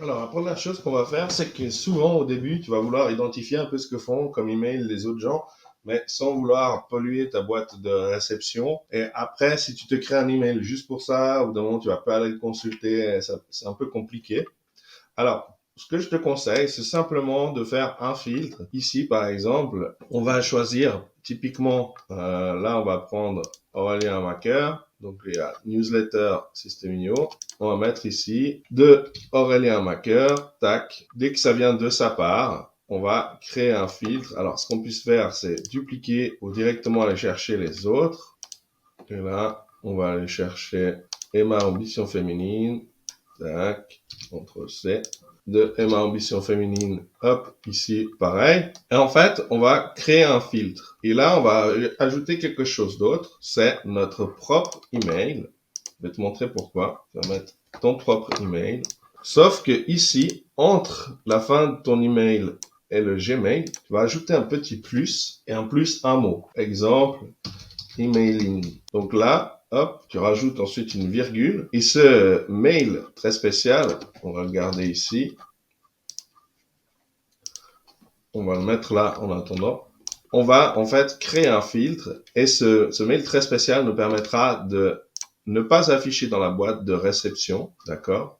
Alors, la première chose qu'on va faire, c'est que souvent au début, tu vas vouloir identifier un peu ce que font comme email les autres gens, mais sans vouloir polluer ta boîte de réception. Et après, si tu te crées un email juste pour ça, au bout d'un moment, tu vas pas aller le consulter, c'est un peu compliqué. Alors, ce que je te conseille, c'est simplement de faire un filtre. Ici, par exemple, on va choisir typiquement, là, on va prendre Aurélien Macker. Donc, il y a newsletter Systemio. On va mettre ici de Aurélien Macker. Tac. Dès que ça vient de sa part, on va créer un filtre. Alors, ce qu'on puisse faire, c'est dupliquer ou directement aller chercher les autres. Et là, on va aller chercher Emma Ambition Féminine. Tac. CTRL-C. De Emma Ambition Féminine. Hop, ici, pareil. Et en fait, on va créer un filtre. Et là, on va ajouter quelque chose d'autre. C'est notre propre email. Je vais te montrer pourquoi. Tu vas mettre ton propre email. Sauf que ici, entre la fin de ton email et le Gmail, tu vas ajouter un petit plus et un plus un mot. Exemple, emailing. Donc là, hop, tu rajoutes ensuite une virgule. Et ce mail très spécial, on va le garder ici. On va le mettre là en attendant. On va en fait créer un filtre et ce mail très spécial nous permettra de ne pas afficher dans la boîte de réception, d'accord?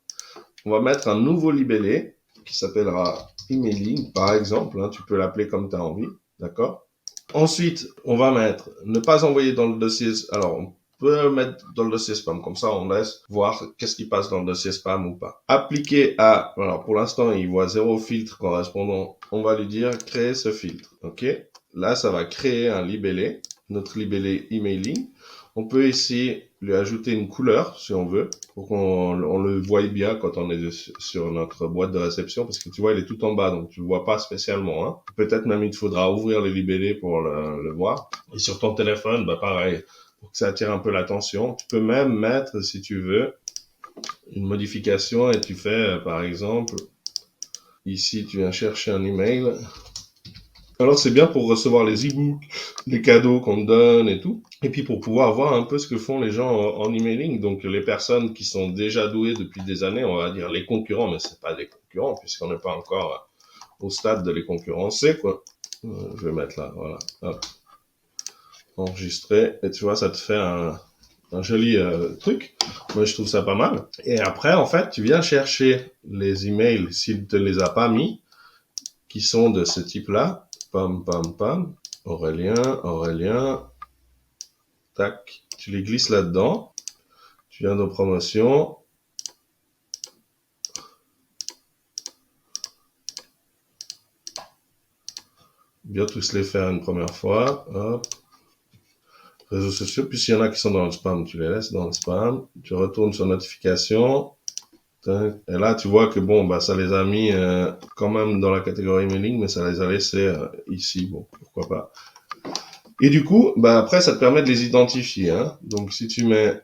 On va mettre un nouveau libellé qui s'appellera emailing, par exemple, hein, tu peux l'appeler comme tu as envie, d'accord? Ensuite, on va mettre ne pas envoyer dans le dossier. Alors, on peut le mettre dans le dossier spam, comme ça on laisse voir qu'est-ce qui passe dans le dossier spam ou pas. Appliquer à, alors pour l'instant il voit 0 filtre correspondant, on va lui dire créer ce filtre, ok? Là ça va créer un libellé, notre libellé emailing. On peut ici lui ajouter une couleur si on veut, pour qu'on le voie bien quand on est sur notre boîte de réception, parce que tu vois, il est tout en bas, donc tu le vois pas spécialement. Hein. Peut-être même il te faudra ouvrir le libellé pour le voir. Et sur ton téléphone, bah pareil, pour que ça attire un peu l'attention. Tu peux même mettre, si tu veux, une modification et tu fais, par exemple, ici tu viens chercher un email. Alors c'est bien pour recevoir les e-books, les cadeaux qu'on te donne et tout. Et puis pour pouvoir voir un peu ce que font les gens en emailing. Donc les personnes qui sont déjà douées depuis des années, on va dire les concurrents, mais c'est pas des concurrents puisqu'on n'est pas encore au stade de les concurrencer, quoi. Je vais mettre là, voilà. Hop. Enregistrer. Et tu vois, ça te fait un joli truc. Moi, je trouve ça pas mal. Et après, en fait, tu viens chercher les emails s'il ne te les a pas mis, qui sont de ce type-là. Pam, pam, pam. Aurélien, Aurélien. Tac. Tu les glisses là-dedans. Tu viens de promotion. Bien tous les faire une première fois. Hop. Réseaux sociaux. Puis s'il y en a qui sont dans le spam, tu les laisses dans le spam. Tu retournes sur notification. Et là, tu vois que bon, bah, ça les a mis quand même dans la catégorie mailing, mais ça les a laissés ici. Bon, pourquoi pas. Et du coup, bah, après, ça te permet de les identifier. Hein. Donc, si tu mets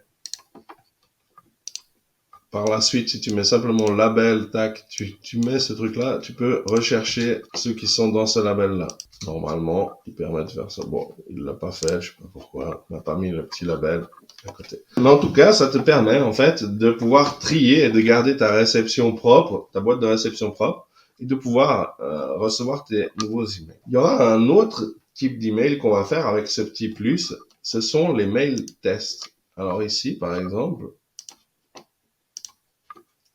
par la suite, si tu mets simplement label, tac, tu mets ce truc-là, tu peux rechercher ceux qui sont dans ce label-là. Normalement, il permet de faire ça. Bon, il l'a pas fait, je sais pas pourquoi. Il n'a pas mis le petit label à côté. Mais en tout cas, ça te permet, en fait, de pouvoir trier et de garder ta réception propre, ta boîte de réception propre, et de pouvoir recevoir tes nouveaux emails. Il y aura un autre type d'email qu'on va faire avec ce petit plus. Ce sont les mails tests. Alors ici, par exemple,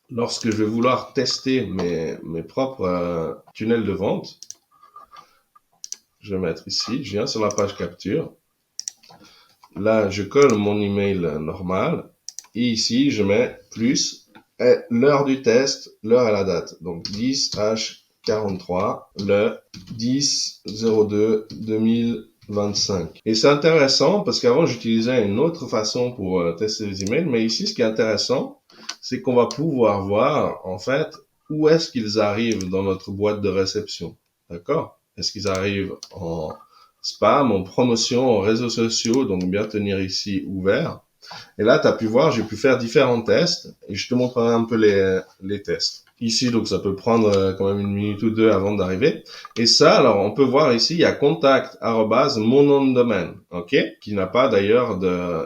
lorsque je vais vouloir tester mes propres tunnels de vente, je vais mettre ici, je viens sur la page capture. Là, je colle mon email normal. Et ici, je mets plus l'heure du test, l'heure et la date. Donc 10H43, le 10-02-2025. Et c'est intéressant parce qu'avant, j'utilisais une autre façon pour tester les emails. Mais ici, ce qui est intéressant, c'est qu'on va pouvoir voir, en fait, où est-ce qu'ils arrivent dans notre boîte de réception. D'accord? Est-ce qu'ils arrivent en spam, en promotion, en réseaux sociaux, donc bien tenir ici ouvert. Et là, tu as pu voir, j'ai pu faire différents tests et je te montrerai un peu les tests. ici, donc ça peut prendre quand même 1 minute ou 2 avant d'arriver. Et ça, alors on peut voir ici, il y a contact mon nom de domaine, ok, qui n'a pas d'ailleurs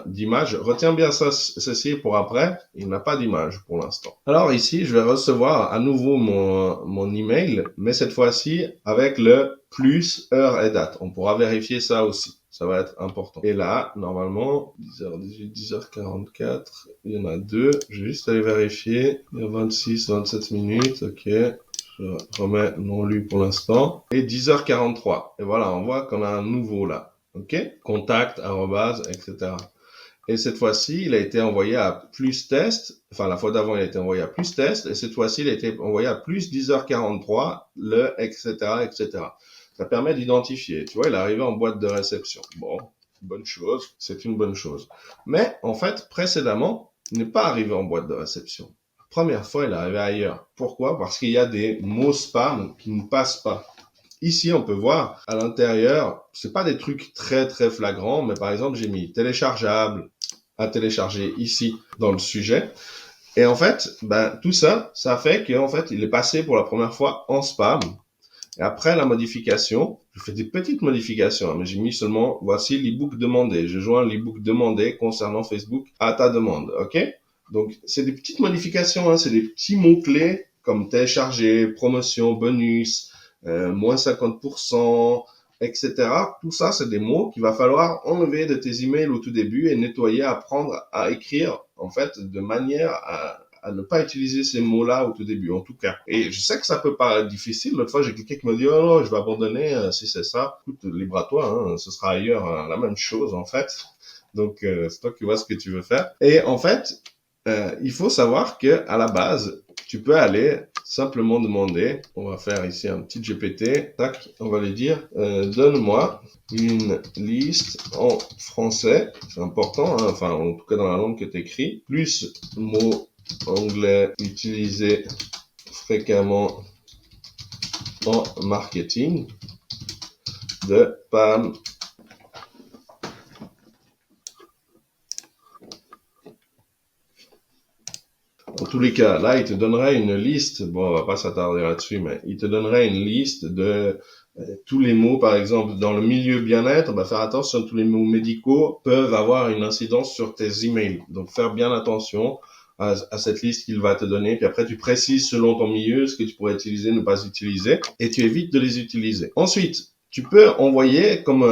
d'image. Retiens bien ça, ceci pour après. Il n'a pas d'image pour l'instant. Alors ici, je vais recevoir à nouveau mon email, mais cette fois-ci avec le plus heure et date. On pourra vérifier ça aussi. Ça va être important. Et là, normalement, 10h18, 10h44, il y en a 2. Je vais juste aller vérifier. Il y a 26, 27 minutes, ok. Je remets non lu pour l'instant. Et 10h43. Et voilà, on voit qu'on a un nouveau là. Ok? Contact, arrobase, etc. Et cette fois-ci, il a été envoyé à plus test. Enfin, la fois d'avant, il a été envoyé à plus test. Et cette fois-ci, il a été envoyé à plus 10h43, le, etc., etc. Ça permet d'identifier. Tu vois, il est arrivé en boîte de réception. Bon, bonne chose. C'est une bonne chose. Mais, en fait, précédemment, il n'est pas arrivé en boîte de réception. La première fois, il est arrivé ailleurs. Pourquoi? Parce qu'il y a des mots spam qui ne passent pas. Ici, on peut voir à l'intérieur, c'est pas des trucs très très flagrants, mais par exemple, j'ai mis téléchargeable à télécharger ici dans le sujet. Et en fait, tout ça, ça fait qu'en fait, il est passé pour la première fois en spam. Et après la modification, je fais des petites modifications, mais j'ai mis seulement, voici l'ebook demandé. Je joins l'ebook demandé concernant Facebook à ta demande, ok? Donc, c'est des petites modifications, hein, c'est des petits mots-clés comme télécharger, promotion, bonus, moins 50%, etc. Tout ça, c'est des mots qu'il va falloir enlever de tes emails au tout début et nettoyer, apprendre à écrire, en fait, de manière à ne pas utiliser ces mots-là au tout début, en tout cas. Et je sais que ça peut paraître difficile. L'autre fois, j'ai quelqu'un qui m'a dit, oh non, je vais abandonner si c'est ça. Écoute, libre à toi, hein, ce sera ailleurs la même chose, en fait. Donc, c'est toi qui vois ce que tu veux faire. Et en fait, il faut savoir que à la base, tu peux aller simplement demander, on va faire ici un petit GPT, tac, on va lui dire, donne-moi une liste en français, c'est important, hein, enfin en tout cas dans la langue que tu écris, plus mots anglais utilisés fréquemment en marketing de Pam. En tous les cas, là, il te donnerait une liste, bon, on va pas s'attarder là-dessus, mais il te donnerait une liste de tous les mots, par exemple, dans le milieu bien-être, faire attention, tous les mots médicaux peuvent avoir une incidence sur tes emails. Donc, faire bien attention à cette liste qu'il va te donner. Puis après, tu précises selon ton milieu ce que tu pourrais utiliser, ne pas utiliser, et tu évites de les utiliser. Ensuite, tu peux envoyer, comme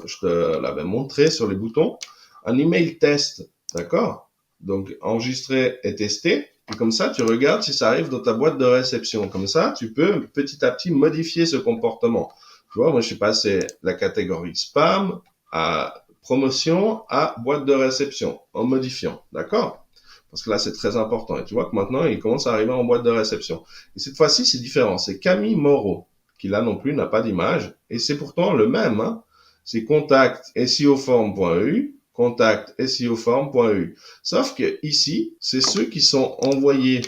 je te l'avais montré sur les boutons, un email test, d'accord? Donc, enregistrer et tester. Et comme ça, tu regardes si ça arrive dans ta boîte de réception. Comme ça, tu peux petit à petit modifier ce comportement. Tu vois, moi, je suis passé la catégorie spam à promotion à boîte de réception en modifiant. D'accord? Parce que là, c'est très important. Et tu vois que maintenant, il commence à arriver en boîte de réception. Et cette fois-ci, c'est différent. C'est Camille Moreau, qui là non plus n'a pas d'image. Et c'est pourtant le même. Hein. C'est contact seoform.eu contact seoform.eu. Sauf que ici, c'est ceux qui sont envoyés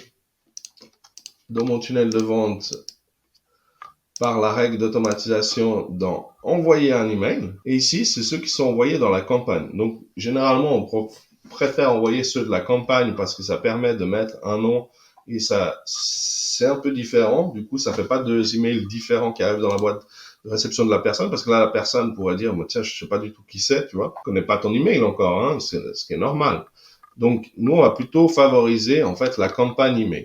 dans mon tunnel de vente par la règle d'automatisation dans envoyer un email. Et ici, c'est ceux qui sont envoyés dans la campagne. Donc, généralement, on préfère envoyer ceux de la campagne parce que ça permet de mettre un nom et ça, c'est un peu différent. Du coup, ça fait pas deux emails différents qui arrivent dans la boîte de réception de la personne parce que là, la personne pourrait dire, tiens, je sais pas du tout qui c'est, tu vois. Je connais pas ton email encore, hein. C'est ce qui est normal. Donc, nous, on va plutôt favoriser, en fait, la campagne email.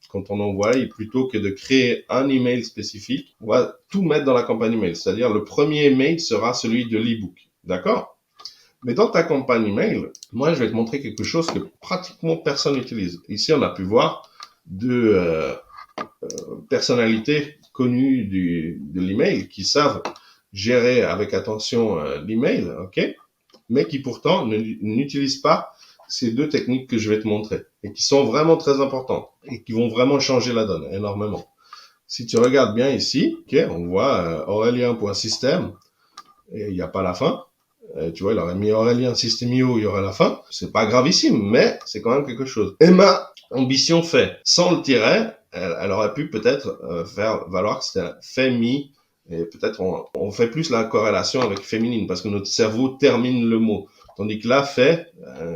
Quand on envoie, plutôt que de créer un email spécifique, on va tout mettre dans la campagne email. C'est-à-dire, le premier email sera celui de l'ebook. D'accord? Mais dans ta campagne email, moi, je vais te montrer quelque chose que pratiquement personne n'utilise. Ici, on a pu voir deux personnalités connues de l'email qui savent gérer avec attention l'email, ok? Mais qui pourtant n'utilisent pas ces deux techniques que je vais te montrer et qui sont vraiment très importantes et qui vont vraiment changer la donne énormément. Si tu regardes bien ici, ok, on voit aurélien.système et il n'y a pas la fin. Tu vois, il aurait mis Aurélien Systemio, il y aurait la fin. C'est pas gravissime, mais c'est quand même quelque chose. Emma Ambition fait. Sans le tiret, elle aurait pu peut-être faire valoir que c'était un fémi. Et peut-être on fait plus la corrélation avec féminine parce que notre cerveau termine le mot. Tandis que là, fait,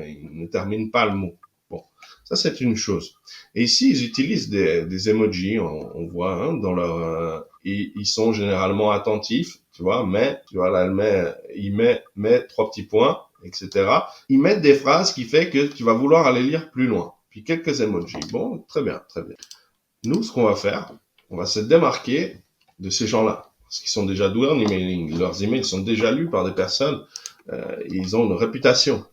il ne termine pas le mot. Bon. Ça, c'est une chose. Et ici, ils utilisent des emojis, on voit, hein, dans leur... ils sont généralement attentifs, tu vois, mais, tu vois, là, il met 3 petits points, etc. Ils mettent des phrases qui fait que tu vas vouloir aller lire plus loin. Puis quelques emojis. Bon, très bien, très bien. Nous, ce qu'on va faire, on va se démarquer de ces gens-là. Parce qu'ils sont déjà doués en emailing. Leurs emails sont déjà lus par des personnes. Ils ont une réputation.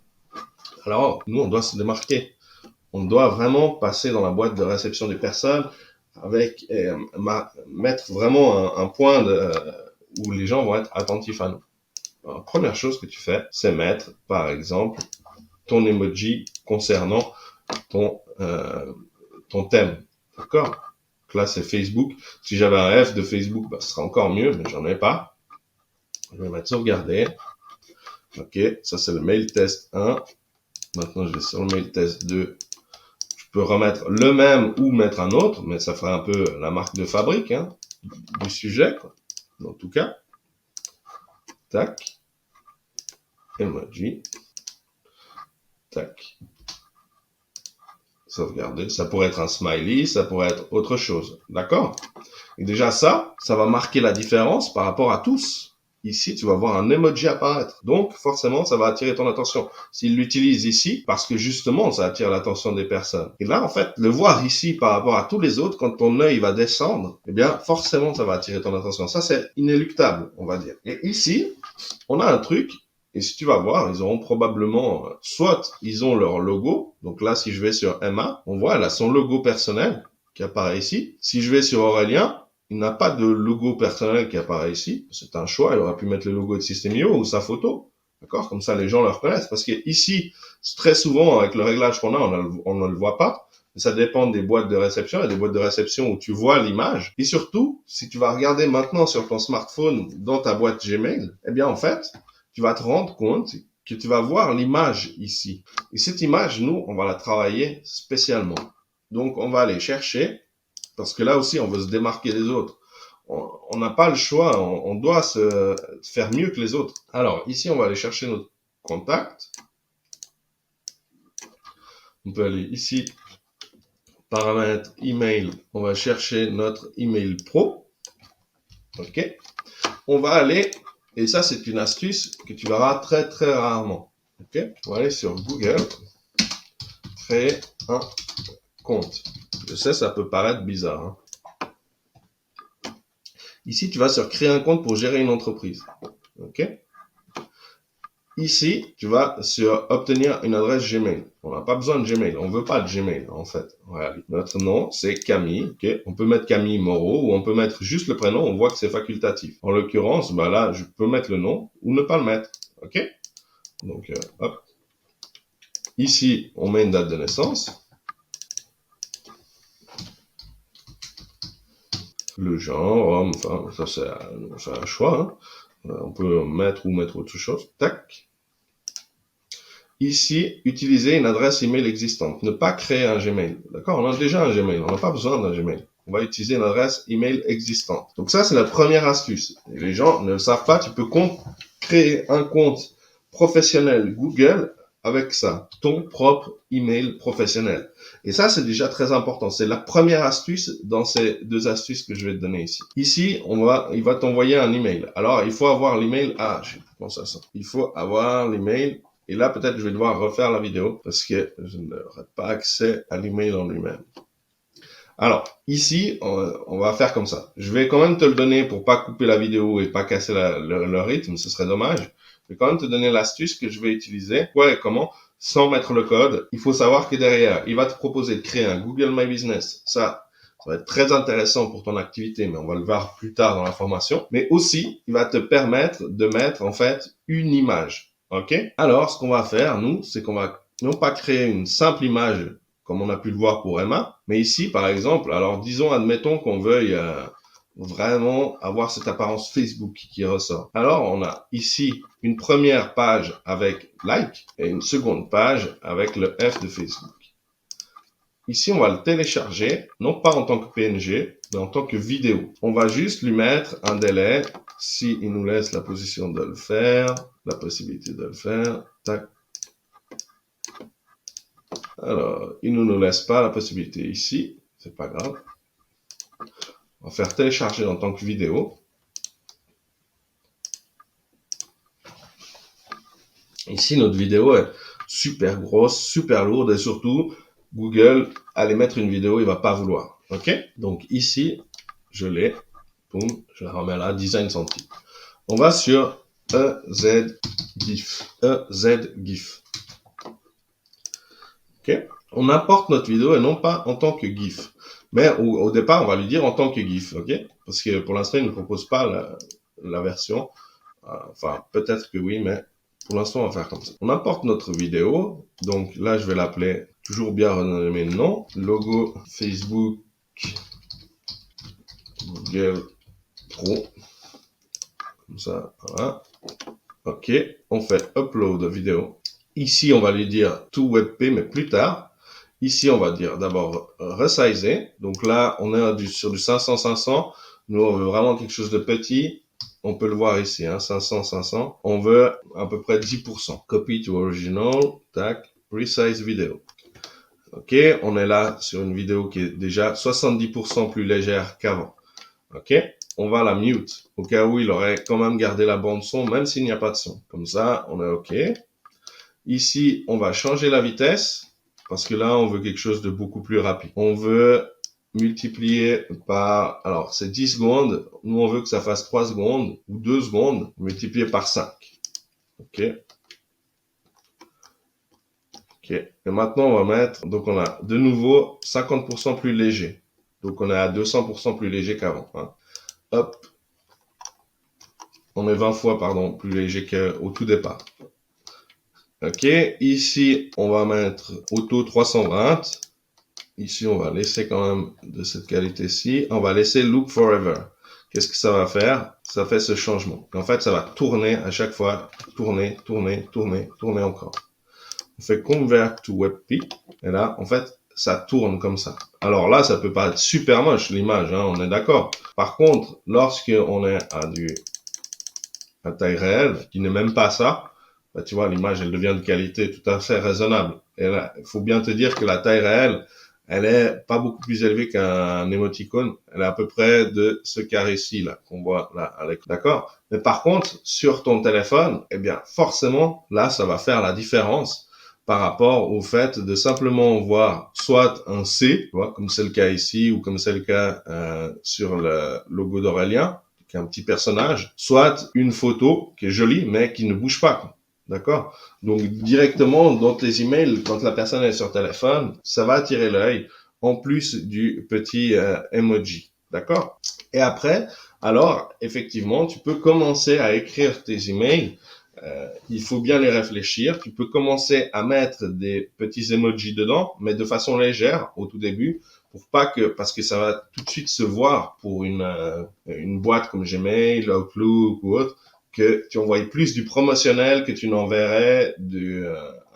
Alors, nous, on doit se démarquer. On doit vraiment passer dans la boîte de réception des personnes avec mettre vraiment un point où les gens vont être attentifs à nous. Alors, première chose que tu fais, c'est mettre, par exemple, ton emoji concernant ton thème. D'accord? Donc là, c'est Facebook. Si j'avais un F de Facebook, bah, ce serait encore mieux, mais j'en ai pas. Je vais mettre sauvegarder. OK, ça c'est le mail test 1. Maintenant, je vais sur le mail test 2. Je peux remettre le même ou mettre un autre, mais ça fera un peu la marque de fabrique, hein, du sujet, quoi. En tout cas. Tac. Emoji. Tac. Sauvegarder. Ça pourrait être un smiley, ça pourrait être autre chose. D'accord? Et déjà ça va marquer la différence par rapport à tous. Ici, tu vas voir un emoji apparaître. Donc, forcément, ça va attirer ton attention. S'il l'utilise ici, parce que justement, ça attire l'attention des personnes. Et là, en fait, le voir ici par rapport à tous les autres, quand ton œil va descendre, eh bien, forcément, ça va attirer ton attention. Ça, c'est inéluctable, on va dire. Et ici, on a un truc, et si tu vas voir, ils auront probablement, soit ils ont leur logo. Donc là, si je vais sur Emma, on voit, elle a son logo personnel qui apparaît ici. Si je vais sur Aurélien, il n'a pas de logo personnel qui apparaît ici. C'est un choix. Il aurait pu mettre le logo de System.io ou sa photo. D'accord? Comme ça, les gens le reconnaissent. Parce que ici, très souvent, avec le réglage qu'on a, on ne le voit pas. Ça dépend des boîtes de réception. Il y a des boîtes de réception où tu vois l'image. Et surtout, si tu vas regarder maintenant sur ton smartphone dans ta boîte Gmail, eh bien, en fait, tu vas te rendre compte que tu vas voir l'image ici. Et cette image, nous, on va la travailler spécialement. Donc, on va aller chercher, parce que là aussi, on veut se démarquer des autres. On n'a pas le choix, on doit se faire mieux que les autres. Alors, ici, on va aller chercher notre contact. On peut aller ici, paramètres email, on va chercher notre email pro. OK? On va aller, et ça, c'est une astuce que tu verras très, très rarement. OK? On va aller sur Google, créer un compte. Je sais, ça peut paraître bizarre, hein. Ici, tu vas sur créer un compte pour gérer une entreprise. OK? Ici, tu vas sur obtenir une adresse Gmail. On n'a pas besoin de Gmail. On veut pas de Gmail, en fait. Voilà. Notre nom, c'est Camille. Okay? On peut mettre Camille Moreau ou on peut mettre juste le prénom. On voit que c'est facultatif. En l'occurrence, bah là, je peux mettre le nom ou ne pas le mettre. OK? Donc, hop. Ici, on met une date de naissance. Le genre, homme, femme, ça c'est un choix. Hein. On peut mettre ou mettre autre chose. Tac. Ici, utiliser une adresse email existante. Ne pas créer un Gmail. D'accord? On a déjà un Gmail. On n'a pas besoin d'un Gmail. On va utiliser une adresse email existante. Donc ça, c'est la première astuce. Et les gens ne le savent pas. Tu peux créer un compte professionnel Google avec ça. Ton propre email professionnel. Et ça, c'est déjà très important. C'est la première astuce dans ces deux astuces que je vais te donner ici. Ici, il va t'envoyer un email. Alors, il faut avoir l'email. Ah, je sais pas comment ça sent. Il faut avoir l'email. Et là, peut-être, je vais devoir refaire la vidéo parce que je n'aurai pas accès à l'email en lui-même. Alors, ici, on va faire comme ça. Je vais quand même te le donner pour pas couper la vidéo et pas casser le rythme. Ce serait dommage. Je vais quand même te donner l'astuce que je vais utiliser. Quoi et comment, sans mettre le code. Il faut savoir que derrière, il va te proposer de créer un Google My Business. Ça va être très intéressant pour ton activité, mais on va le voir plus tard dans la formation. Mais aussi, il va te permettre de mettre, en fait, une image. OK? Alors, ce qu'on va faire, nous, c'est qu'on va non pas créer une simple image comme on a pu le voir pour Emma, mais ici, par exemple, alors disons, admettons qu'on veuille vraiment avoir cette apparence Facebook qui ressort. Alors, on a ici une première page avec like et une seconde page avec le F de Facebook. Ici, on va le télécharger, non pas en tant que PNG, mais en tant que vidéo. On va juste lui mettre un délai, s'il nous laisse la position de le faire, la possibilité de le faire. Tac. Alors, il ne nous laisse pas la possibilité ici. C'est pas grave. On va faire télécharger en tant que vidéo. Ici, notre vidéo est super grosse, super lourde et surtout, Google, aller mettre une vidéo, il va pas vouloir. OK? Donc ici, je l'ai. Boum, je la remets là, design sans titre. On va sur EZGIF. EZGIF. OK? On importe notre vidéo et non pas en tant que GIF. Mais au départ, on va lui dire en tant que GIF. OK? Parce que pour l'instant, il ne propose pas la version. Enfin, peut-être que oui, mais pour l'instant, on va faire comme ça. On importe notre vidéo. Donc là, je vais l'appeler, toujours bien renommer le nom, logo Facebook Google Pro. Comme ça, voilà. OK, on fait upload vidéo. Ici, on va lui dire to WebP, mais plus tard. Ici, on va dire d'abord resizer. Donc là, on est sur du 500-500. Nous, on veut vraiment quelque chose de petit. On peut le voir ici, hein, 500-500. On veut à peu près 10%. Copy to original, tac, resize vidéo. OK, on est là sur une vidéo qui est déjà 70% plus légère qu'avant. OK, on va la mute, au cas où il aurait quand même gardé la bande son, même s'il n'y a pas de son. Comme ça, on est OK. Ici, on va changer la vitesse, parce que là, on veut quelque chose de beaucoup plus rapide. On veut multiplier par, alors c'est 10 secondes, nous on veut que ça fasse 3 secondes, ou 2 secondes, multiplié par 5. OK. OK. Et maintenant, on va mettre, donc on a de nouveau 50% plus léger. Donc on est à 200% plus léger qu'avant. Hein. Hop. On est 20 fois, pardon, plus léger qu'au tout départ. OK. Ici, on va mettre auto 320. Ici, on va laisser quand même de cette qualité-ci. On va laisser loop forever. Qu'est-ce que ça va faire? Ça fait ce changement. En fait, ça va tourner à chaque fois. Tourner, tourner, tourner, tourner encore. On fait convert to WebP. Et là, en fait, ça tourne comme ça. Alors là, ça peut paraître super moche, l'image, hein, on est d'accord. Par contre, lorsqu'on est à taille réelle, qui n'est même pas ça, bah, tu vois, l'image, elle devient de qualité tout à fait raisonnable. Et là, il faut bien te dire que la taille réelle, elle est pas beaucoup plus élevée qu'un émoticône. Elle est à peu près de ce carré-ci, là, qu'on voit là, d'accord? Mais par contre, sur ton téléphone, eh bien, forcément, là, ça va faire la différence par rapport au fait de simplement voir soit un C, tu vois, comme c'est le cas ici, ou comme c'est le cas sur le logo d'Aurélien, qui est un petit personnage, soit une photo qui est jolie, mais qui ne bouge pas. D'accord? Donc, directement dans tes emails, quand la personne est sur téléphone, ça va attirer l'œil, en plus du petit emoji. D'accord? Et après, alors, effectivement, tu peux commencer à écrire tes emails. Il faut bien les réfléchir. Tu peux commencer à mettre des petits emojis dedans, mais de façon légère au tout début, pour pas que, parce que ça va tout de suite se voir pour une boîte comme Gmail, Outlook ou autre, que tu envoies plus du promotionnel que tu n'enverrais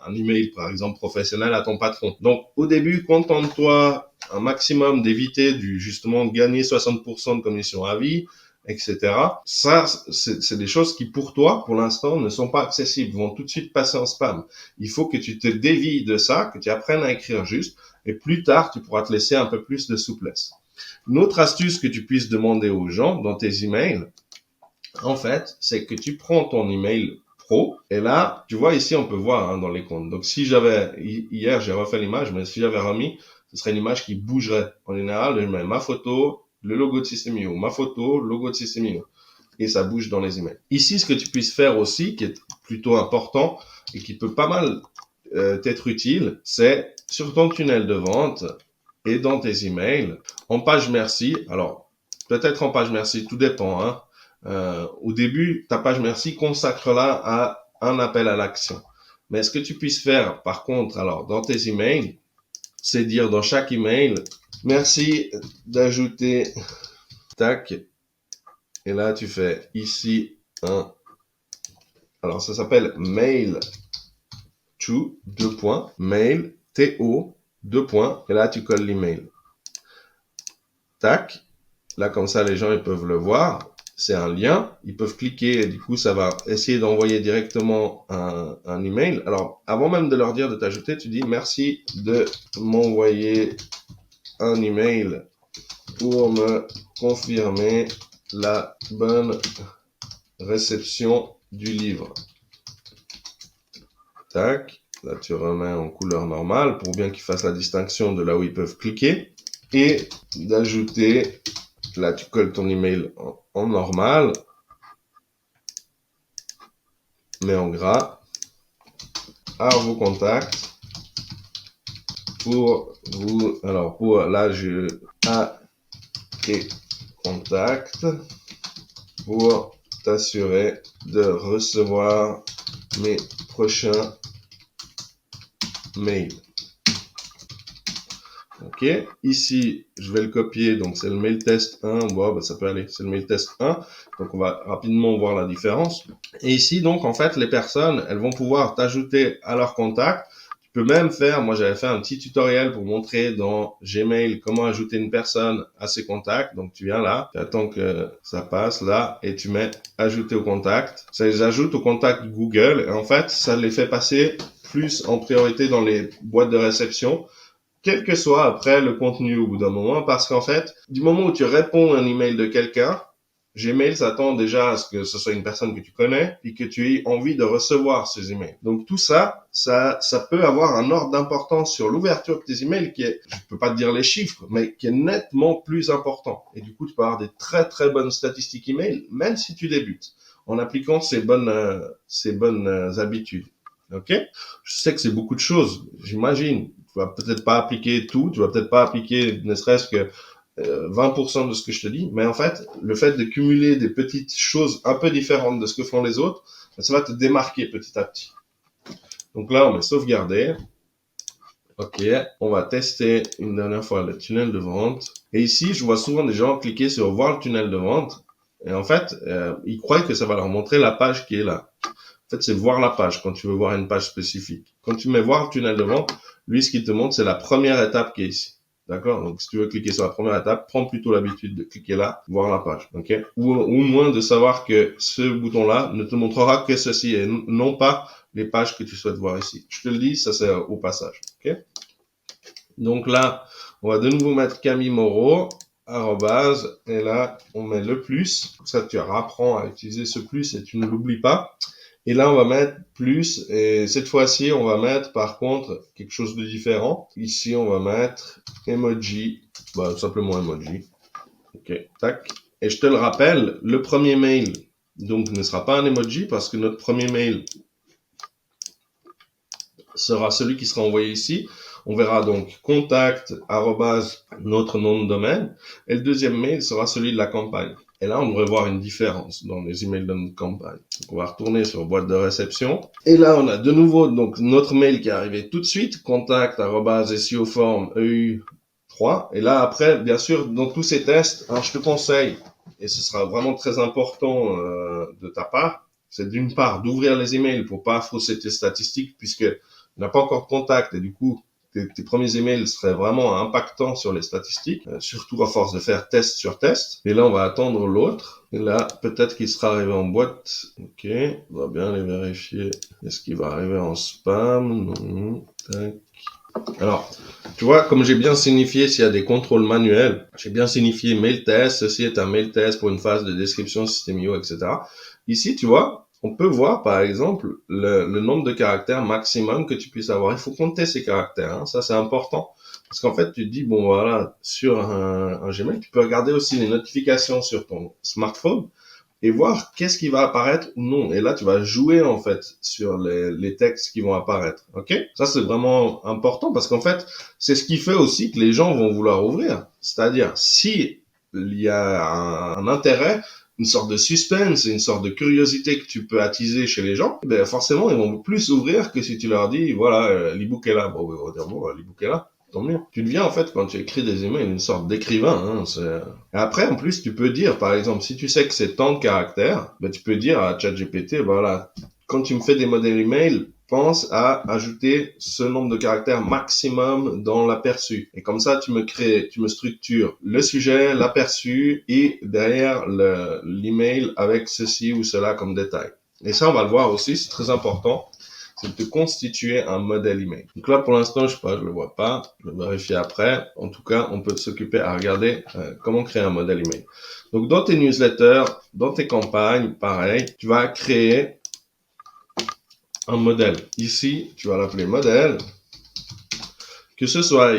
un email, par exemple, professionnel à ton patron. Donc, au début, contente-toi un maximum d'éviter justement, de gagner 60% de commission à vie, etc. Ça, c'est des choses qui, pour toi, pour l'instant, ne sont pas accessibles, vont tout de suite passer en spam. Il faut que tu te dévies de ça, que tu apprennes à écrire juste, et plus tard, tu pourras te laisser un peu plus de souplesse. Une autre astuce que tu puisses demander aux gens dans tes emails, en fait, c'est que tu prends ton email pro, et là, tu vois ici, on peut voir hein, dans les comptes. Donc, si hier, j'ai refait l'image, mais si j'avais remis, ce serait une image qui bougerait. En général, je mets ma photo, le logo de System.io, ma photo, le logo de System.io. Et ça bouge dans les emails. Ici, ce que tu puisses faire aussi, qui est plutôt important, et qui peut pas mal t'être utile, c'est sur ton tunnel de vente, et dans tes emails, en page merci, alors, peut-être en page merci, tout dépend, hein. Au début, ta page merci, consacre-la à un appel à l'action. Mais ce que tu puisses faire, par contre, alors, dans tes emails, c'est dire dans chaque email, merci d'ajouter, tac, et là, tu fais ici un, alors ça s'appelle mail to, mail, T-O, et là, tu colles l'email. Tac, là, comme ça, les gens, ils peuvent le voir. c'est un lien. Ils peuvent cliquer et du coup, ça va essayer d'envoyer directement un email. Alors, avant même de leur dire de t'ajouter, tu dis merci de m'envoyer un email pour me confirmer la bonne réception du livre. Tac. Là, tu remets en couleur normale pour bien qu'ils fassent la distinction de là où ils peuvent cliquer. Et d'ajouter, là, tu colles ton email en normal, mais en gras, à vos contacts pour vous. Alors, là, à tes contacts pour t'assurer de recevoir mes prochains mails. Ok, ici, je vais le copier, donc c'est le mail test 1, bon, ça peut aller, c'est le mail test 1, donc on va rapidement voir la différence. Et ici, donc, en fait, les personnes, elles vont pouvoir t'ajouter à leur contact. Tu peux même faire, moi j'avais fait un petit tutoriel pour montrer dans Gmail comment ajouter une personne à ses contacts. Donc tu viens là, tu attends que ça passe là, et tu mets ajouter au contact. Ça les ajoute au contact Google, et en fait, ça les fait passer plus en priorité dans les boîtes de réception, quel que soit après le contenu au bout d'un moment, parce qu'en fait, du moment où tu réponds à un email de quelqu'un, Gmail s'attend déjà à ce que ce soit une personne que tu connais et que tu aies envie de recevoir ces emails. Donc tout ça, ça peut avoir un ordre d'importance sur l'ouverture de tes emails qui est, je peux pas te dire les chiffres, mais qui est nettement plus important. Et du coup, tu peux avoir des très très bonnes statistiques email, même si tu débutes, en appliquant ces bonnes habitudes. Ok? Je sais que c'est beaucoup de choses, j'imagine. Tu vas peut-être pas appliquer tout, tu vas peut-être pas appliquer ne serait-ce que 20% de ce que je te dis, mais en fait, le fait de cumuler des petites choses un peu différentes de ce que font les autres, ça va te démarquer petit à petit. Donc là, on met sauvegarder. Ok, on va tester une dernière fois le tunnel de vente. Et ici, je vois souvent des gens cliquer sur voir le tunnel de vente. Et en fait, ils croient que ça va leur montrer la page qui est là. En fait, c'est voir la page quand tu veux voir une page spécifique. Quand tu mets voir le tunnel de vente, lui, ce qu'il te montre, c'est la première étape qui est ici. D'accord? Donc, si tu veux cliquer sur la première étape, prends plutôt l'habitude de cliquer là, voir la page. Ok? Ou moins de savoir que ce bouton-là ne te montrera que ceci et non pas les pages que tu souhaites voir ici. Je te le dis, ça c'est au passage. Ok? Donc là, on va de nouveau mettre Camille Moreau, arrobase, et là, on met le plus. Comme ça, tu apprends à utiliser ce plus et tu ne l'oublies pas. Et là, on va mettre plus, et cette fois-ci, on va mettre, par contre, quelque chose de différent. Ici, on va mettre emoji, tout simplement emoji. Ok, tac. Et je te le rappelle, le premier mail, donc, ne sera pas un emoji, parce que notre premier mail sera celui qui sera envoyé ici. On verra donc contact, arrobase, notre nom de domaine. Et le deuxième mail sera celui de la campagne. Et là, on devrait voir une différence dans les emails de notre campagne. Donc, on va retourner sur boîte de réception. Et là, on a de nouveau donc notre mail qui est arrivé tout de suite, contact, arrobase, SEOform, EU3. Et là, après, bien sûr, dans tous ces tests, alors je te conseille, et ce sera vraiment très important de ta part, c'est d'une part d'ouvrir les emails pour pas fausser tes statistiques, puisque tu n'as pas encore de contact et du coup, tes premiers emails seraient vraiment impactants sur les statistiques, surtout à force de faire test sur test. Et là, on va attendre l'autre. Et là, peut-être qu'il sera arrivé en boîte. Ok, on va bien les vérifier. Est-ce qu'il va arriver en spam? Non. Tac. Alors, tu vois, comme j'ai bien signifié s'il y a des contrôles manuels, j'ai bien signifié mail test, ceci est un mail test pour une phase de description System.io, etc. Ici, tu vois, on peut voir, par exemple, le nombre de caractères maximum que tu puisses avoir. Il faut compter ces caractères, hein. Ça c'est important. Parce qu'en fait, tu te dis, bon voilà, sur un Gmail, tu peux regarder aussi les notifications sur ton smartphone et voir qu'est-ce qui va apparaître ou non. Et là, tu vas jouer en fait sur les textes qui vont apparaître. Ok? Ça c'est vraiment important parce qu'en fait, c'est ce qui fait aussi que les gens vont vouloir ouvrir. C'est-à-dire, si il y a un intérêt, une sorte de suspense, une sorte de curiosité que tu peux attiser chez les gens, ben forcément ils vont plus ouvrir que si tu leur dis voilà l'ebook est là. Bon, ils vont dire bon l'ebook est là. Tant mieux. Tu deviens en fait quand tu écris des emails une sorte d'écrivain. Hein, et après en plus tu peux dire par exemple si tu sais que c'est tant de caractères, ben tu peux dire à ChatGPT voilà quand tu me fais des modèles email pense à ajouter ce nombre de caractères maximum dans l'aperçu. Et comme ça, tu me structures le sujet, l'aperçu et derrière l'email avec ceci ou cela comme détail. Et ça, on va le voir aussi, c'est très important. C'est de constituer un modèle email. Donc là, pour l'instant, je sais pas, je le vois pas. Je vais vérifier après. En tout cas, on peut s'occuper à regarder comment créer un modèle email. Donc, dans tes newsletters, dans tes campagnes, pareil, tu vas créer un modèle. Ici, tu vas l'appeler modèle. Que ce soit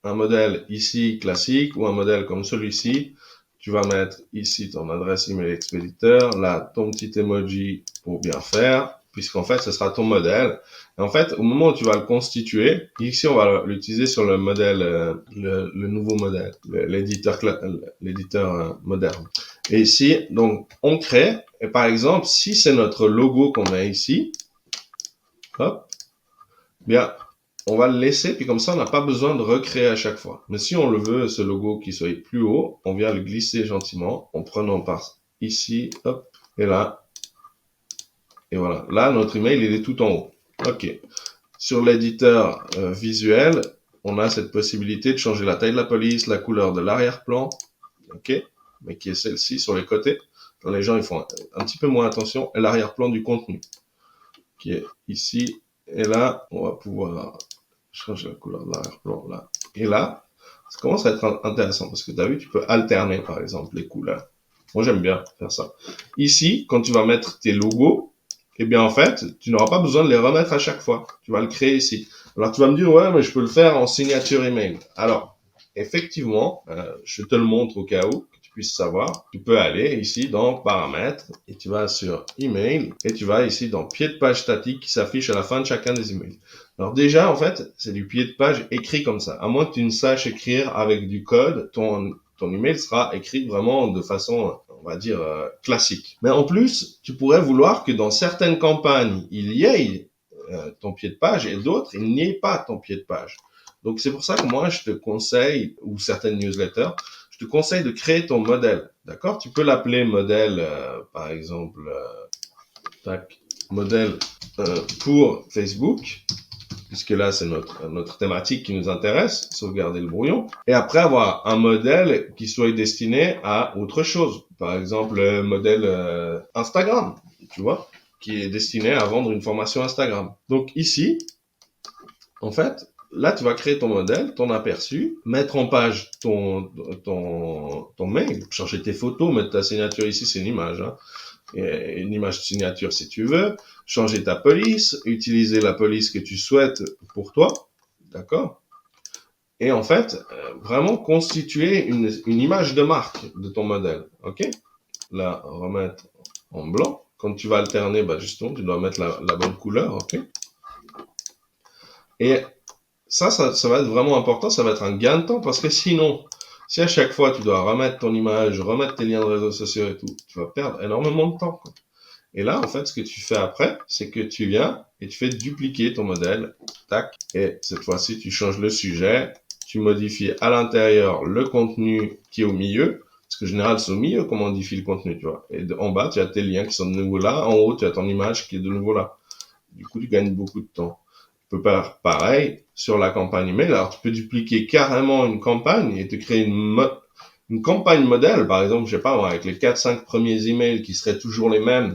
un modèle ici classique ou un modèle comme celui-ci, tu vas mettre ici ton adresse email expéditeur, là ton petit emoji pour bien faire, puisqu'en fait, ce sera ton modèle. Et en fait, au moment où tu vas le constituer, ici, on va l'utiliser sur le modèle, le nouveau modèle, l'éditeur moderne. Et ici, donc, on crée, et par exemple, si c'est notre logo qu'on a ici, hop, bien, on va le laisser, puis comme ça, on n'a pas besoin de recréer à chaque fois. Mais si on le veut, ce logo qui soit plus haut, on vient le glisser gentiment en prenant par ici, hop, et là. Et voilà. Là, notre email, il est tout en haut. OK. Sur l'éditeur visuel, on a cette possibilité de changer la taille de la police, la couleur de l'arrière-plan, OK, mais qui est celle-ci sur les côtés. Quand les gens ils font un petit peu moins attention, et l'arrière-plan du contenu, qui est ici. Et là, on va pouvoir changer la couleur de l'arrière-plan là. Et là, ça commence à être intéressant parce que tu as vu, tu peux alterner par exemple les couleurs. Moi, j'aime bien faire ça. Ici, quand tu vas mettre tes logos, eh bien en fait, tu n'auras pas besoin de les remettre à chaque fois. Tu vas le créer ici. Alors tu vas me dire, ouais, mais je peux le faire en signature email. Alors, effectivement, je te le montre au cas où que tu puisses savoir. Tu peux aller ici dans paramètres et tu vas sur email et tu vas ici dans pied de page statique qui s'affiche à la fin de chacun des emails. Alors déjà, en fait, c'est du pied de page écrit comme ça. À moins que tu ne saches écrire avec du code, ton email sera écrit vraiment de façon, on va dire, classique. Mais en plus, tu pourrais vouloir que dans certaines campagnes, il y ait ton pied de page et d'autres, il n'y ait pas ton pied de page. Donc c'est pour ça que moi, je te conseille, ou certaines newsletters, je te conseille de créer ton modèle. D'accord? Tu peux l'appeler modèle, par exemple, modèle pour Facebook, puisque là, c'est notre thématique qui nous intéresse, sauvegarder le brouillon. Et après, avoir un modèle qui soit destiné à autre chose. Par exemple, le modèle Instagram, tu vois, qui est destiné à vendre une formation Instagram. Donc ici, en fait, là, tu vas créer ton modèle, ton aperçu, mettre en page ton mail, changer tes photos, mettre ta signature ici, c'est une image, hein. Une image de signature si tu veux, changer ta police, utiliser la police que tu souhaites pour toi, d'accord? Et en fait, vraiment constituer une image de marque de ton modèle, ok? Là, remettre en blanc. Quand tu vas alterner, bah justement, tu dois mettre la bonne couleur, ok? Et ça va être vraiment important, ça va être un gain de temps parce que sinon, si à chaque fois tu dois remettre ton image, remettre tes liens de réseaux sociaux et tout, tu vas perdre énormément de temps, quoi. Et là, en fait, ce que tu fais après, c'est que tu viens et tu fais dupliquer ton modèle, tac, et cette fois-ci, tu changes le sujet, tu modifies à l'intérieur le contenu qui est au milieu, parce que en général, c'est au milieu qu'on modifie le contenu, tu vois. Et en bas, tu as tes liens qui sont de nouveau là, en haut, tu as ton image qui est de nouveau là. Du coup, tu gagnes beaucoup de temps. Tu peux faire pareil sur la campagne email. Alors, tu peux dupliquer carrément une campagne et te créer une campagne modèle, par exemple, je sais pas, avec les 4-5 premiers emails qui seraient toujours les mêmes.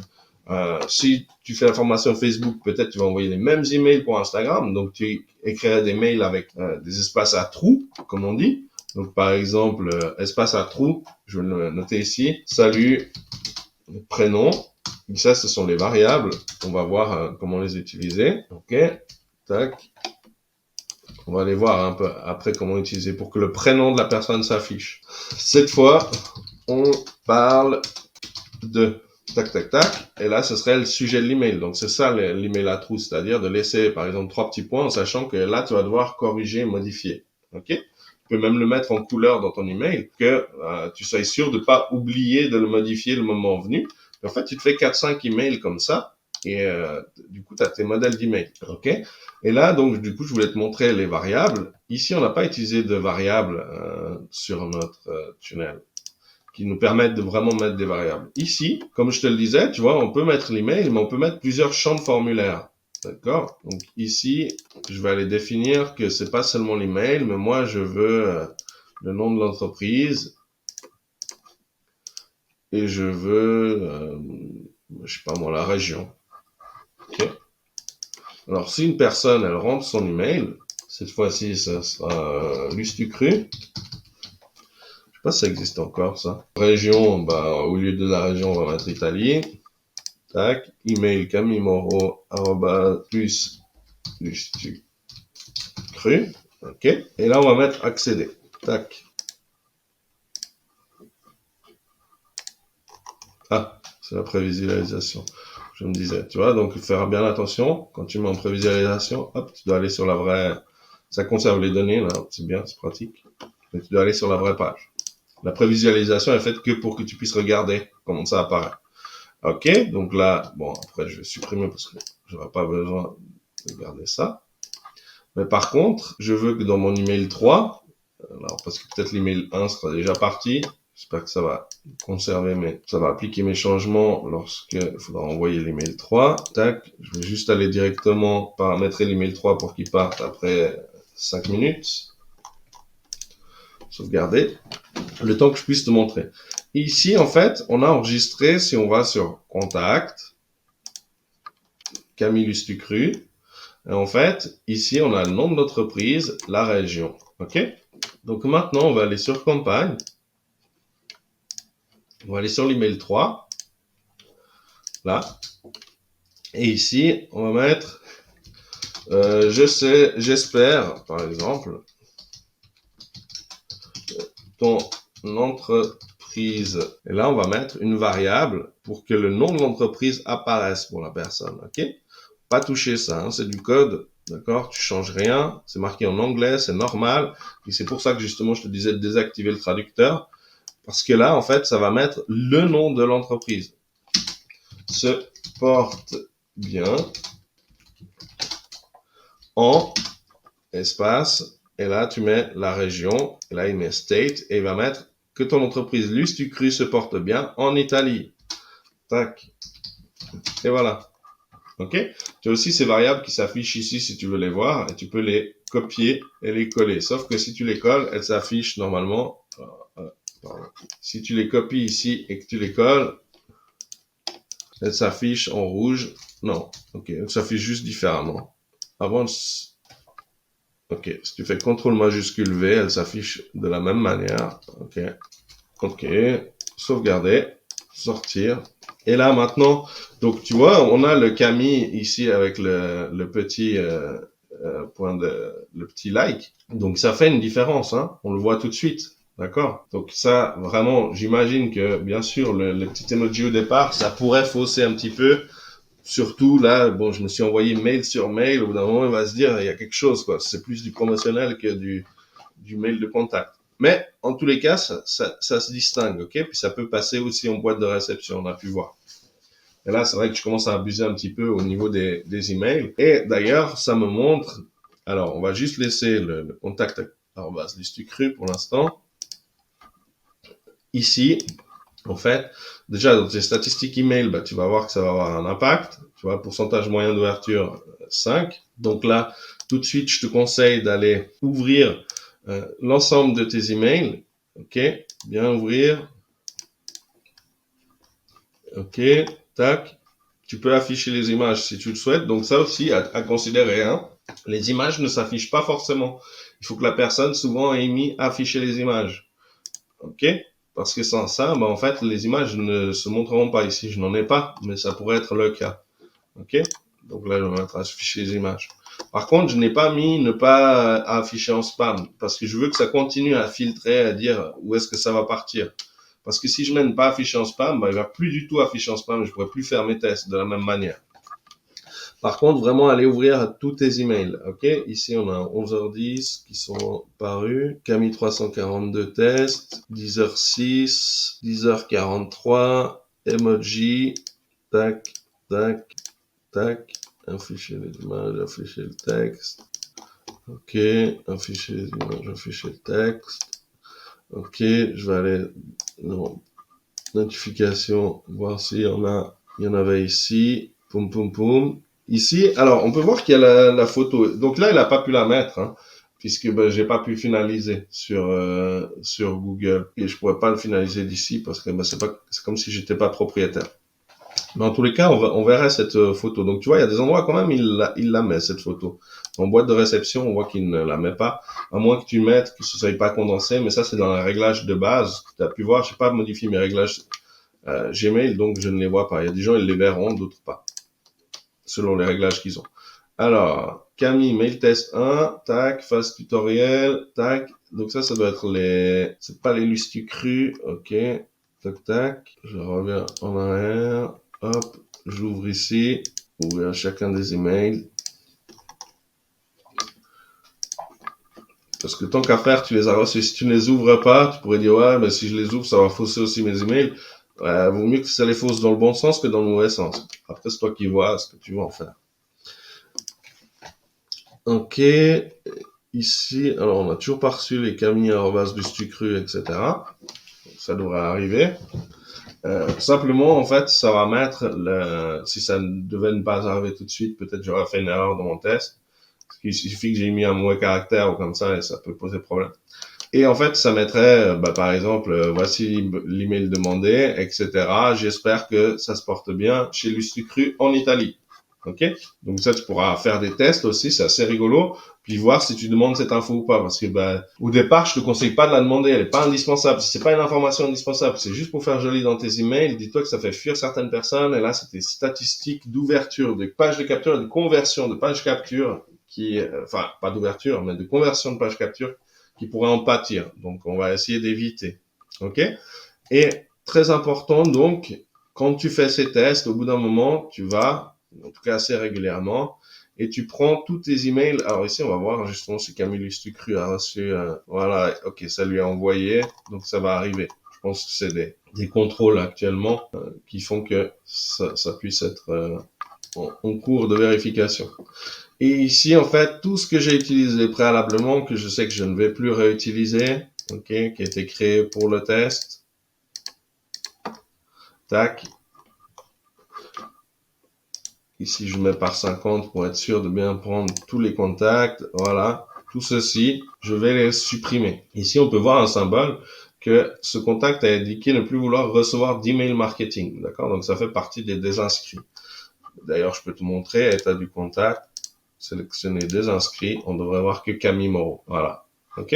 Si tu fais la formation Facebook, peut-être tu vas envoyer les mêmes emails pour Instagram. Donc, tu écrirais des mails avec des espaces à trous, comme on dit. Donc, par exemple, espace à trous, je vais le noter ici. Salut, prénom. Et ça, ce sont les variables. On va voir comment les utiliser. OK. Tac. On va aller voir un peu après comment utiliser pour que le prénom de la personne s'affiche. Cette fois, on parle de tac, tac, tac. Et là, ce serait le sujet de l'email. Donc, c'est ça l'email à trous, c'est-à-dire de laisser, par exemple, 3 petits points en sachant que là, tu vas devoir corriger et modifier. OK? Tu peux même le mettre en couleur dans ton email, que tu sois sûr de ne pas oublier de le modifier le moment venu. Et en fait, tu te fais 4-5 emails comme ça. Et du coup, tu as tes modèles d'email. OK? Et là, donc, du coup, je voulais te montrer les variables. Ici, on n'a pas utilisé de variables sur notre tunnel qui nous permettent de vraiment mettre des variables. Ici, comme je te le disais, tu vois, on peut mettre l'email, mais on peut mettre plusieurs champs de formulaire. D'accord? Donc ici, je vais aller définir que c'est pas seulement l'email, mais moi je veux le nom de l'entreprise et je veux, je sais pas moi, la région. Ok? Alors si une personne, elle rentre son email, cette fois-ci, ça sera Lustucru. Je sais pas si ça existe encore, ça. Région, bah, au lieu de la région, on va mettre Italie. Tac. Email camimoro, plus Lustucru. Ok. Et là, on va mettre accéder. Tac. Ah, c'est la prévisualisation. Je me disais, tu vois, donc faire bien attention. Quand tu mets en prévisualisation, hop, tu dois aller sur la vraie... Ça conserve les données, là, c'est bien, c'est pratique. Mais tu dois aller sur la vraie page. La prévisualisation est faite que pour que tu puisses regarder comment ça apparaît. Ok, donc là, bon, après je vais supprimer parce que j'aurai pas besoin de garder ça. Mais par contre, je veux que dans mon email 3, alors parce que peut-être l'email 1 sera déjà parti, j'espère que ça va conserver ça va appliquer mes changements lorsque il faudra envoyer l'email 3. Tac, je vais juste aller directement paramétrer l'email 3 pour qu'il parte après 5 minutes. Sauvegarder. Le temps que je puisse te montrer. Ici, en fait, on a enregistré, si on va sur Contact, Camille Lustucru, et en fait, ici, on a le nom de l'entreprise, la région. OK? Donc maintenant, on va aller sur Campagne. On va aller sur l'email 3. Là. Et ici, on va mettre j'espère, par exemple, ton entreprise. Et là, on va mettre une variable pour que le nom de l'entreprise apparaisse pour la personne. OK? Pas toucher ça, hein, c'est du code. D'accord? Tu changes rien. C'est marqué en anglais, c'est normal. Et c'est pour ça que justement, je te disais de désactiver le traducteur. Parce que là, en fait, ça va mettre le nom de l'entreprise. Se porte bien en espace, et là tu mets la région, et là il met state, et il va mettre que ton entreprise Lustucru se porte bien en Italie. Tac. Et voilà. Ok? Tu as aussi ces variables qui s'affichent ici si tu veux les voir, et tu peux les copier et les coller. Sauf que si tu les colles, elles s'affichent normalement. Si tu les copies ici et que tu les colles, elles s'affichent en rouge. Non. Ok. Elles s'affichent juste différemment. Avant, ok, si tu fais CTRL majuscule V, elle s'affiche de la même manière. Ok, ok, sauvegarder, sortir. Et là maintenant, donc tu vois, on a le Camille ici avec le petit le petit like. Donc ça fait une différence, hein. On le voit tout de suite. D'accord? Donc ça, vraiment, j'imagine que, bien sûr, le petit emoji au départ, ça pourrait fausser un petit peu. Surtout là, bon, je me suis envoyé mail sur mail. Au bout d'un moment, il va se dire, il y a quelque chose, quoi. C'est plus du promotionnel que du mail de contact. Mais en tous les cas, ça se distingue, ok? Puis ça peut passer aussi en boîte de réception, on a pu voir. Et là, c'est vrai que je commence à abuser un petit peu au niveau des emails. Et d'ailleurs, ça me montre. Alors, on va juste laisser le contact @lustucru pour l'instant. Ici, en fait, déjà dans tes statistiques email, bah, tu vas voir que ça va avoir un impact. Tu vois, pourcentage moyen d'ouverture 5. Donc là, tout de suite, je te conseille d'aller ouvrir l'ensemble de tes emails. Ok, bien ouvrir. Ok, tac. Tu peux afficher les images si tu le souhaites. Donc ça aussi à considérer. Hein. Les images ne s'affichent pas forcément. Il faut que la personne souvent ait mis afficher les images. Ok? Parce que sans ça, bah, en fait, les images ne se montreront pas ici. Je n'en ai pas, mais ça pourrait être le cas. Ok? Donc là, je vais mettre afficher les images. Par contre, je n'ai pas mis ne pas afficher en spam parce que je veux que ça continue à filtrer, à dire où est-ce que ça va partir. Parce que si je mets ne pas afficher en spam, bah, il va plus du tout afficher en spam. Je pourrais plus faire mes tests de la même manière. Par contre, vraiment aller ouvrir tous tes emails. Ok, ici on a 11h10 qui sont parus. Camille 342 tests, 10h06, 10h43, emoji, tac, tac, tac, afficher les images, afficher le texte. Ok, afficher les images, afficher le texte. Ok, je vais aller dans notification, voir s'il y en avait ici. Poum, poum, poum. Ici, alors, on peut voir qu'il y a la photo. Donc là, il n'a pas pu la mettre, hein, puisque ben, j'ai pas pu finaliser sur Google. Et je pourrais pas le finaliser d'ici parce que ben, c'est comme si j'étais pas propriétaire. Mais en tous les cas, on verrait cette photo. Donc tu vois, il y a des endroits quand même, il la met, cette photo. En boîte de réception, on voit qu'il ne la met pas, à moins que tu mettes que ce soit pas condensé, mais ça c'est dans les réglages de base. Tu as pu voir, je n'ai pas modifié mes réglages Gmail, donc je ne les vois pas. Il y a des gens, ils les verront, d'autres pas, selon les réglages qu'ils ont. Alors, Camille, mail test 1, tac, phase tutoriel, tac. Donc ça doit être c'est pas les lustres crus, ok. Tac, tac. Je reviens en arrière. Hop, j'ouvre ici, ouvrir chacun des emails. Parce que tant qu'à faire, tu les as reçus. Si tu ne les ouvres pas, tu pourrais dire, ouais, mais si je les ouvre, ça va fausser aussi mes emails. Vaut mieux que ça les fausse dans le bon sens que dans le mauvais sens. Après, c'est toi qui vois ce que tu veux en faire. Ok. Ici, alors on a toujours pas reçu les Camille @lustucru, etc. Ça devrait arriver. Simplement, en fait, ça va mettre si ça devait ne pas arriver tout de suite, peut-être j'aurais fait une erreur dans mon test. Il suffit que j'ai mis un mauvais caractère ou comme ça et ça peut poser problème. Et en fait, ça mettrait, par exemple, voici l'email demandé, etc. J'espère que ça se porte bien chez Lustucru en Italie. Ok? Donc ça, tu pourras faire des tests aussi, c'est assez rigolo, puis voir si tu demandes cette info ou pas, parce que au départ, je te conseille pas de la demander, elle est pas indispensable. Si c'est pas une information indispensable, c'est juste pour faire joli dans tes emails. Dis-toi que ça fait fuir certaines personnes, et là, c'est tes statistiques d'ouverture de page de capture et de conversion de page capture qui, enfin, pas d'ouverture, mais de conversion de page capture qui pourraient en pâtir. Donc, on va essayer d'éviter. Ok? Et très important, donc, quand tu fais ces tests, au bout d'un moment, tu vas, en tout cas assez régulièrement, et tu prends tous tes emails. Alors ici, on va voir justement si Camille Lustucru a reçu. Voilà, ok, ça lui a envoyé, donc ça va arriver. Je pense que c'est des contrôles actuellement qui font que ça puisse être en cours de vérification. Et ici, en fait, tout ce que j'ai utilisé préalablement, que je sais que je ne vais plus réutiliser, ok, qui a été créé pour le test. Tac. Ici, je mets par 50 pour être sûr de bien prendre tous les contacts. Voilà. Tout ceci, je vais les supprimer. Ici, on peut voir un symbole que ce contact a indiqué ne plus vouloir recevoir d'email marketing. D'accord? Donc, ça fait partie des désinscrits. D'ailleurs, je peux te montrer, état du contact, sélectionner désinscrits. On devrait voir que Camille Moreau. Voilà. OK?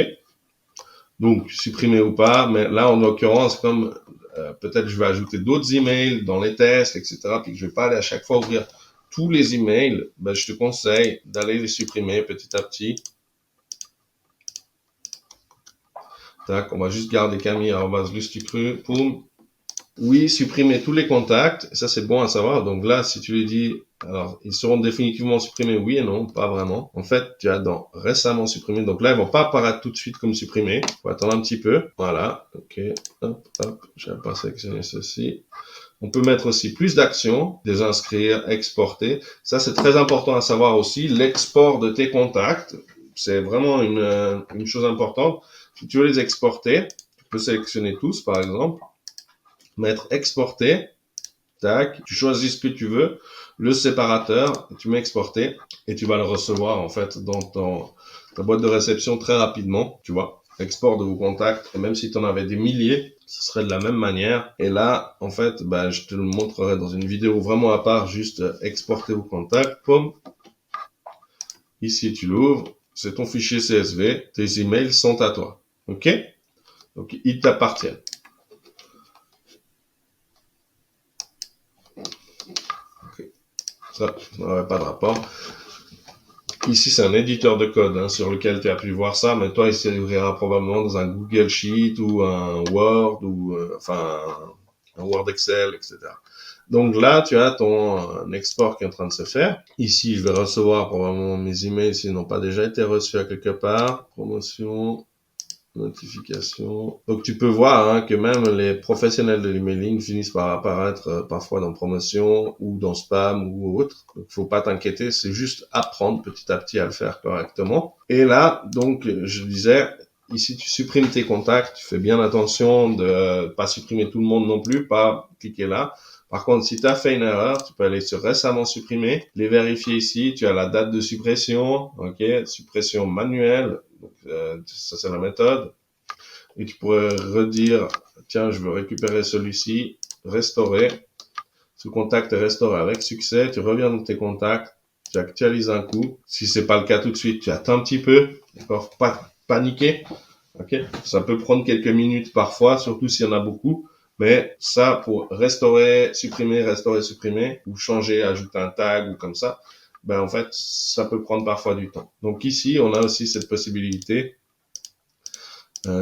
Donc, supprimer ou pas, mais là, en l'occurrence, comme peut-être je vais ajouter d'autres emails dans les tests, etc., puis que je vais pas aller à chaque fois ouvrir tous les emails, ben, je te conseille d'aller les supprimer petit à petit. Tac, on va juste garder Camille @lustucru. Poum. Oui, supprimer tous les contacts. Ça, c'est bon à savoir. Donc là, si tu lui dis, alors, ils seront définitivement supprimés, oui et non, pas vraiment. En fait, tu as dans récemment supprimé. Donc là, ils vont pas apparaître tout de suite comme supprimés. Faut attendre un petit peu. Voilà. OK. Hop, hop. Je vais pas sélectionner ceci. On peut mettre aussi plus d'actions, désinscrire, exporter. Ça, c'est très important à savoir aussi. L'export de tes contacts, c'est vraiment une chose importante. Si tu veux les exporter, tu peux sélectionner tous, par exemple, mettre exporter, tac, tu choisis ce que tu veux, le séparateur, tu mets exporter, et tu vas le recevoir, en fait, dans ta boîte de réception très rapidement, tu vois. Export de vos contacts, et même si tu en avais des milliers, ce serait de la même manière. Et là, en fait, je te le montrerai dans une vidéo vraiment à part, juste exporter vos contacts, pomme. Ici, tu l'ouvres, c'est ton fichier CSV, tes emails sont à toi. OK? Donc, ils t'appartiennent. Okay. Ça n'aurait pas de rapport. Ici, c'est un éditeur de code sur lequel tu as pu voir ça, mais toi, il s'ouvrira probablement dans un Google Sheet ou un Word ou un Word Excel, etc. Donc là, tu as ton export qui est en train de se faire. Ici, je vais recevoir probablement mes emails s'ils n'ont pas déjà été reçus à quelque part. Promotion, notification. Donc tu peux voir que même les professionnels de l'emailing finissent par apparaître parfois dans promotion ou dans spam ou autre. Donc faut pas t'inquiéter, c'est juste apprendre petit à petit à le faire correctement. Et là, donc je disais, ici tu supprimes tes contacts, tu fais bien attention de pas supprimer tout le monde non plus, pas cliquer là, Par contre, si tu as fait une erreur, tu peux aller sur récemment supprimé, les vérifier ici, tu as la date de suppression, ok, suppression manuelle, donc, ça c'est la méthode. Et tu pourrais redire, tiens, je veux récupérer celui-ci, restaurer, ce contact est restauré avec succès, tu reviens dans tes contacts, tu actualises un coup. Si c'est pas le cas tout de suite, tu attends un petit peu, d'accord, faut pas paniquer, ok. Ça peut prendre quelques minutes parfois, surtout s'il y en a beaucoup. Mais ça, pour restaurer, supprimer, ou changer, ajouter un tag ou comme ça, ben en fait, ça peut prendre parfois du temps. Donc ici, on a aussi cette possibilité,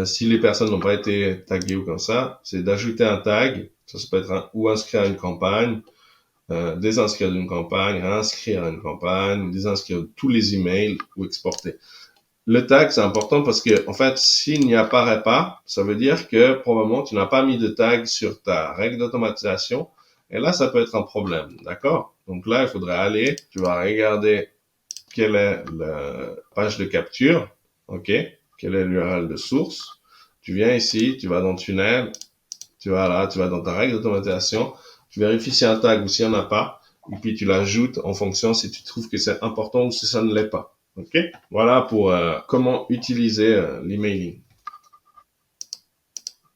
si les personnes n'ont pas été taguées ou comme ça, c'est d'ajouter un tag. Ça peut être ou inscrire à une campagne, désinscrire d'une campagne, inscrire à une campagne, désinscrire tous les emails ou exporter. Le tag, c'est important parce que, en fait, s'il n'y apparaît pas, ça veut dire que probablement tu n'as pas mis de tag sur ta règle d'automatisation. Et là, ça peut être un problème, d'accord? Donc là, il faudrait aller, tu vas regarder quelle est la page de capture, ok? Quelle est l'URL de source? Tu viens ici, tu vas dans Tunnel, tu vas là, tu vas dans ta règle d'automatisation, tu vérifies s'il y a un tag ou s'il n'y en a pas, et puis tu l'ajoutes en fonction si tu trouves que c'est important ou si ça ne l'est pas. Ok? Voilà pour comment utiliser l'emailing.